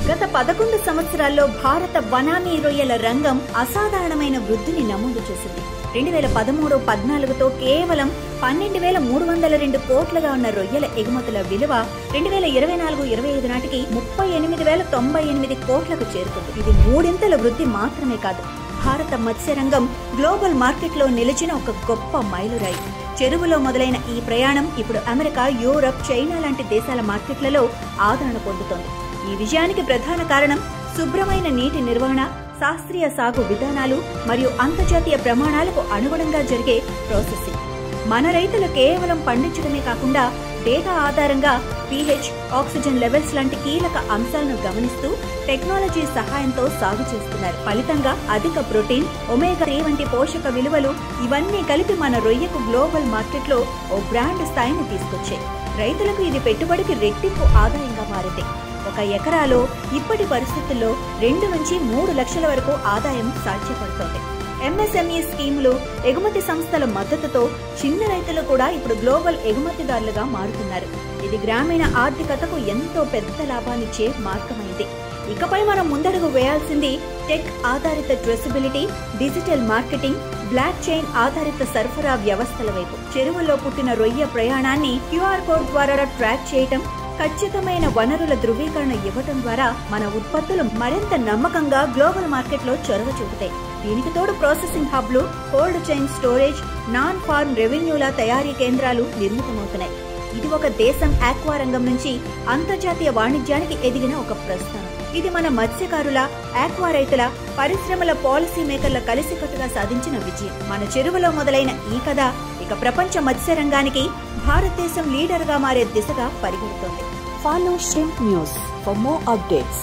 గత 11 సంవత్సరాల్లో భారత వనామీ రొయ్యల రంగం అసాధారణమైన వృద్ధిని నమోదు చేసింది. 2013-14తో కేవలం 12,302 కోట్లుగా ఉన్న రొయ్యల ఎగుమతుల విలువ 2024-25 నాటికి 38,098 కోట్లకు చేరుకుంది. ఇది మూడింతల వృద్ధి మాత్రమే కాదు, భారత మత్స్యరంగం గ్లోబల్ మార్కెట్లో నిలిచిన ఒక గొప్ప మైలురాయి. చెరువులో మొదలైన ఈ ప్రయాణం ఇప్పుడు అమెరికా, యూరప్, చైనా లాంటి దేశాల మార్కెట్లలో ఆదరణ పొందుతోంది. ఈ విజయానికి ప్రధాన కారణం శుభ్రమైన నీటి నిర్వహణ, శాస్త్రీయ సాగు విధానాలు మరియు అంతర్జాతీయ ప్రమాణాలకు అనుగుణంగా జరిగే ప్రాసెసింగ్. మన రైతులు కేవలం పండించడమే కాకుండా డేటా ఆధారంగా pH, ఆక్సిజన్ లెవెల్స్ లాంటి కీలక అంశాలను గమనిస్తూ టెక్నాలజీ సహాయంతో సాగు చేస్తున్నారు. ఫలితంగా అధిక ప్రోటీన్, ఒమేగా 3 వంటి పోషక విలువలు ఇవన్నీ కలిపి మన రొయ్యకు గ్లోబల్ మార్కెట్లో ఓ బ్రాండ్ స్థాయిని తీసుకొచ్చాయి. రైతులకు ఇది పెట్టుబడికి రెట్టింపు ఆదాయంగా మారింది. ఒక ఎకరాలో ఇప్పటి పరిస్థితుల్లో 2 నుంచి 3 లక్షల వరకు ఆదాయం సాధ్యపడుతోంది. ఎంఎస్ఎంఈ స్కీములు, ఎగుమతి సంస్థల మద్దతుతో చిన్న రైతులు కూడా ఇప్పుడు గ్లోబల్ ఎగుమతిదారులుగా మారుతున్నారు. ఇది గ్రామీణ ఆర్థికతకు ఎంతో పెద్ద లాభాన్నిచ్చే మార్గమైంది. ఇకపై మనం ముందడుగు వేయాల్సింది టెక్ ఆధారిత ట్రెసబిలిటీ, డిజిటల్ మార్కెటింగ్, బ్లాక్ చైన్ ఆధారిత సరఫరా వ్యవస్థల వైపు. చెరువుల్లో పుట్టిన రొయ్య ప్రయాణాన్ని క్యూఆర్ కోడ్ ద్వారా ట్రాక్ చేయటం, ఖచ్చితమైన వనరుల ధృవీకరణ ఇవ్వటం ద్వారా మన ఉత్పత్తులు మరింత నమ్మకంగా గ్లోబల్ మార్కెట్లో చొరవ చూపుతాయి. దీనికి తోడు ప్రాసెసింగ్ హబ్లు, cold chain storage, non farm రెవెన్యూల తయారీ కేంద్రాలు నిర్మితమవుతున్నాయి. ఇది ఒక దేశం ఆక్వా రంగం నుంచి అంతర్జాతీయ వాణిజ్యానికి ఎదిగిన ఒక ప్రస్థానం. ఇది మన మత్స్యకారుల, ఆక్వా రైతుల, పరిశ్రమల, పాలసీ మేకర్ల కలిసికట్టుగా సాధించిన విజయం. మన చెరువులో మొదలైన ఈ కథ ఇక ప్రపంచ మత్స్య రంగానికి భారతదేశం లీడర్ గా మారే దిశగా పరిగెడుతోంది. Follow Shrimp News for more updates.